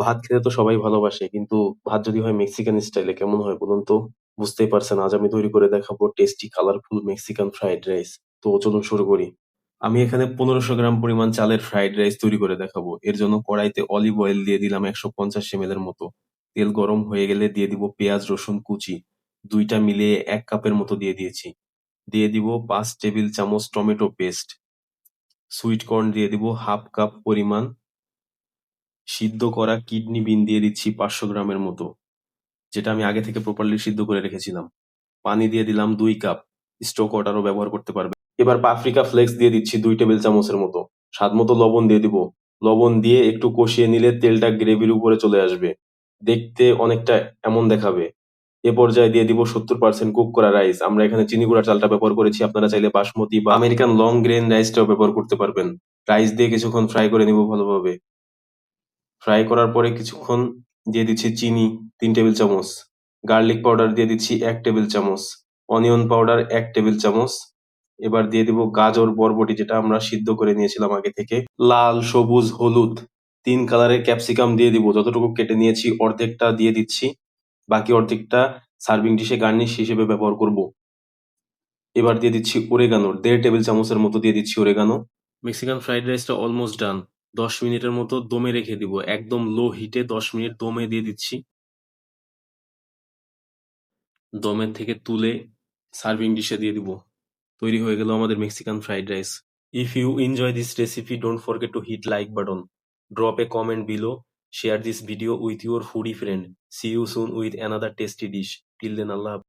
ভাত খেতে তো সবাই ভালোবাসে, কিন্তু ভাত যদি হয় মেক্সিকান স্টাইলে কেমন হয় বলুন তো? বুঝতেই পারছেন, আজ আমি তৈরি করে দেখাবো tasty colourful Mexican fried rice. তো চলুন শুরু করি। আমি এখানে 1500 গ্রাম পরিমাণ চালের ফ্রাইড রাইস তৈরি করে দেখাবো। এর জন্য কড়াইতে অলিভ অয়েল দিয়ে দিলাম 150 ml এর মতো। তেল গরম হয়ে গেলে দিয়ে দিব পেঁয়াজ রসুন কুচি, দুইটা মিলিয়ে 1 কাপের মতো দিয়ে দিয়েছি। দিয়ে দিব 5 টেবিল চামচ টমেটো পেস্ট। সুইট কর্ন দিয়ে দিব হাফ কাপ পরিমাণ। সিদ্ধ করা কিডনি বিন দিয়ে দিচ্ছি 500 গ্রামের মতো, যেটা আমি আগে থেকে প্রপারলি সিদ্ধ করে রেখেছিলাম। পানি দিয়ে দিলাম 2 কাপ। স্টোক ওয়াটারও ব্যবহার করতে পারবে। এবার পাপরিকা ফ্লেক্স দিয়ে দিচ্ছি 2 টেবিল চামচের মতো। স্বাদ মতো লবণ দিয়ে দিব। লবণ দিয়ে একটু কষিয়ে নিলে তেলটা গ্রেভির উপরে চলে আসবে। দেখতে অনেকটা এমন দেখাবে। এ পর্যায়ে দিয়ে দিব 70% কুক করা রাইস। আমরা এখানে চিনি গুঁড়ার চালটা ব্যবহার করেছি, আপনারা চাইলে বাসমতি বা আমেরিকান লং গ্রেন রাইসটাও ব্যবহার করতে পারবেন। রাইস দিয়ে কিছুক্ষণ ফ্রাই করে নিব ভালোভাবে। ফ্রাই করার পরে কিছুক্ষণ দিয়ে দিচ্ছি চিনি 3 টেবিল চামচ, গার্লিক পাউডার দিয়ে দিচ্ছি 1 টেবিল চামচ, অনিয়ন পাউডার 1 টেবিল চামচ। এবার দিয়ে দিব গাজর বরবটি, যেটা আমরা সিদ্ধ করে নিয়েছিলাম আগে থেকে। লাল সবুজ হলুদ 3 কালারের ক্যাপসিকাম দিয়ে দিব। যতটুকু কেটে নিয়েছি অর্ধেকটা দিয়ে দিচ্ছি, বাকি অর্ধেকটা সার্ভিং ডিশে গার্নিশ হিসেবে ব্যবহার করব। এবার দিয়ে দিচ্ছি ওরেগানো, 1.5 টেবিল চামচের মতো দিয়ে দিচ্ছি ওরেগানো। মেক্সিকান ফ্রাইড রাইসটা অলমোস্ট ডান। 10 মিনিটের মতো দমে রেখে দিব, একদম লো হিটে 10 মিনিট দমে দিয়ে দিচ্ছি। দমের থেকে তুলে সার্ভিং ডিশে দিয়ে দিব। তৈরি হয়ে গেল আমাদের Mexican fried rice. If you enjoy this recipe, don't forget to hit like button. Drop a comment below. Share this video with your foodie friend. See you soon with another tasty dish. Till then, Allah.